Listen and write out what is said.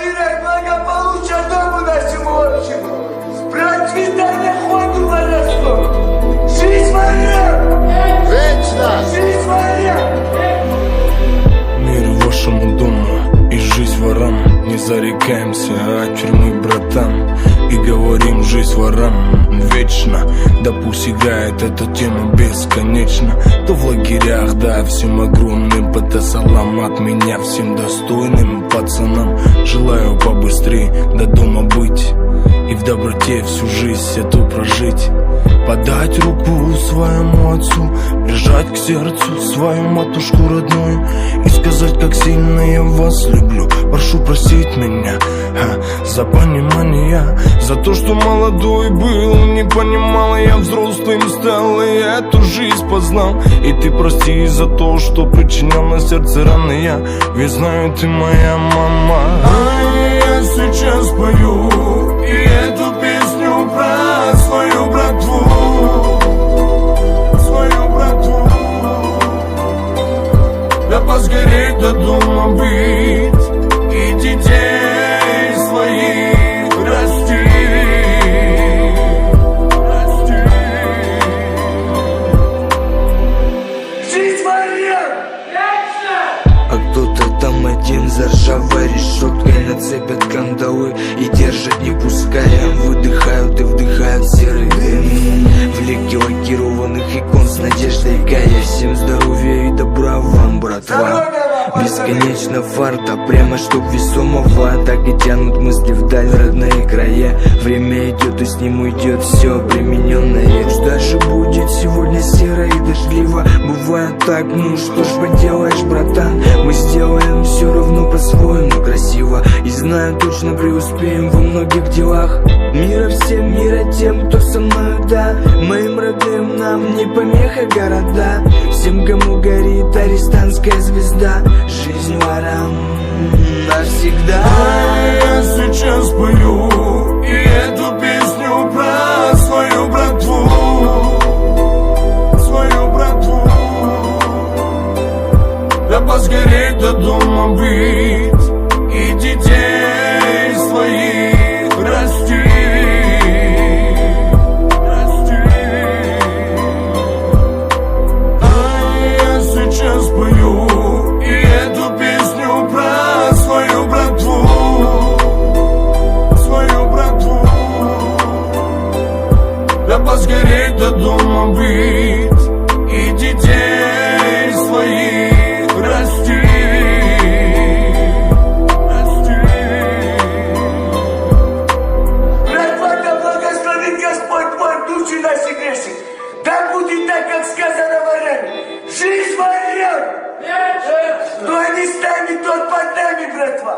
мира и благополучия дому нашему общему, процветания ходу воровству. Жизнь ворам! Вечно! Жизнь ворам! Мир вашему дому и жизнь ворам. Не зарекаемся от тюрьмы, братан, и говорим жизнь ворам вечно. Да пусть играет эта тема бесконечно. То в лагерях, да, всем огромным ПТ-салам от меня всем достойным пацанам. Желаю побыстрее до дома быть и в доброте всю жизнь эту прожить. Подать руку своему отцу, прижать к сердцу свою матушку родную и сказать, как сильно я вас люблю. Прошу простить меня за понимание, за то, что молодой был, не понимал, я взрослым стал и эту жизнь познал. И ты прости за то, что причинял на сердце раны я, ведь знаю, ты моя мама. Я сейчас пою и эту песню про свою братву. Да посгореть до дома быть и детей своих расти. Жизнь ворам! А кто-то там один за ржавой решеткой нацепят кандалы и держат не пуская. Выдыхают и вдыхают серый дым в лике лакированных икон с надеждой кая. Всем здоровья и добра вам, братва. Бесконечно фарта, прямо чтоб весомого. Так и тянут мысли вдаль родные края. Время идет и с ним уйдет все примененное. Даже будет сегодня серо и дождливо. Бывает так, ну что ж поделаешь, братан. Мы сделаем все равно по-своему красиво. И знаю, точно преуспеем во многих делах. Мира всем, мира тем, кто со мною, да. Моим родным нам не помеха города. Всем, кому горит арестантская звезда. Жизнь ворам навсегда. Я сейчас пою и эту песню про свою братву. Свою братву. Да посгореть до дома быть и детей своих расти. Я сейчас пою и эту песню про свою братву. Свою братву. Да посгореть до дома быть и детей своих расти. Братва, да благословит Господь твой души наши грешит. Да будет так, как сказано ворами. Жизнь ворам! Кто не станет, тот под нами, братва.